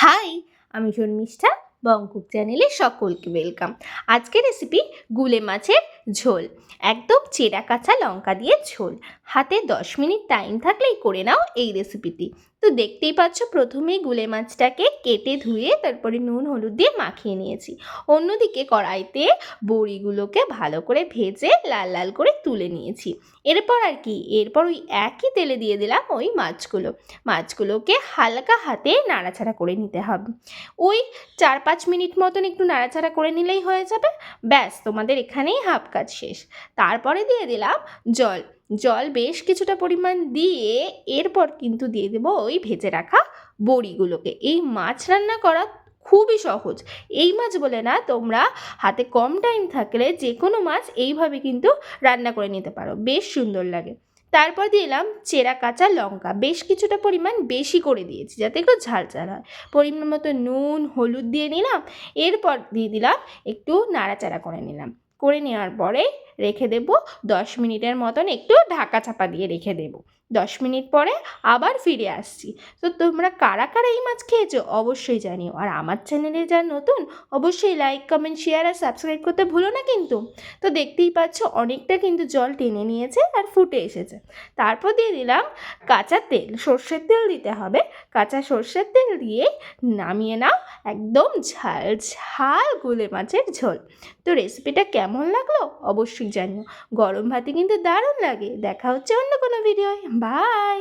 High, আমি শর্মিষ্ঠা। বংকুক চ্যানেলে সকলকে ওয়েলকাম। আজকের রেসিপি গুলে মাছের ঝোল, একদম চেরা কাঁচা লঙ্কা দিয়ে ঝোল। হাতে 10 মিনিট টাইম থাকলেই করে নাও এই রেসিপিটি। তো দেখতেই পাচ্ছ, প্রথমেই গুলে মাছটাকে কেটে ধুয়ে তারপরে নুন হলুদ দিয়ে মাখিয়ে নিয়েছি। অন্যদিকে কড়াইতে বড়িগুলোকে ভালো করে ভেজে লাল লাল করে তুলে নিয়েছি। এরপর ওই একই তেলে দিয়ে দিলাম ওই মাছগুলোকে হালকা হাতে নাড়াচাড়া করে নিতে হবে। ওই 4-5 মিনিট মতন একটু নাড়াচাড়া করে নিলেই হয়ে যাবে। ব্যাস, তোমাদের এখানেই হাফ কাজ শেষ। তারপরে দিয়ে দিলাম জল বেশ কিছুটা পরিমাণ দিয়ে এরপর কিন্তু দিয়ে দেবো ওই ভেজে রাখা বড়িগুলোকে। এই মাছ রান্না করা খুবই সহজ। এই মাছ বলে না, তোমরা হাতে কম টাইম থাকলে যে কোনো মাছ এইভাবে কিন্তু রান্না করে নিতে পারো, বেশ সুন্দর লাগে। তারপর দিলাম চেরা কাঁচা লঙ্কা, বেশ কিছুটা পরিমাণ বেশি করে দিয়েছি যাতে একটু ঝাল ঝাল হয়। পরিমাণ মতো নুন হলুদ দিয়ে নিলাম। এরপর দিয়ে দিলাম একটু নাড়াচাড়া করে নেওয়ার পরে রেখে দেব 10 মিনিটের মতন, একটু ঢাকা চাপা দিয়ে রেখে দেব। 10 মিনিট পরে আবার ফিরে আসছি। তো তোমরা কারা কারা এই মাছ খেয়েছো অবশ্যই জানিও। আর আমার চ্যানেলে যা নতুন, অবশ্যই লাইক কমেন্ট শেয়ার আর সাবস্ক্রাইব করতে ভুলো না কিন্তু। তো দেখতেই পাচ্ছ অনেকটা কিন্তু জল টেনে নিয়েছে আর ফুটে এসেছে। তারপর দিয়ে দিলাম কাঁচা তেল, সর্ষের তেল দিতে হবে। কাঁচা সর্ষের তেল দিয়ে নামিয়ে নাও একদম ঝাল ঝাল গুলে মাছের ঝোল। তো রেসিপিটা কেমন লাগলো অবশ্যই জানিও। গরম ভাতে কিন্তু দারুণ লাগে। দেখা হচ্ছে অন্য কোনো ভিডিওয়। বাই।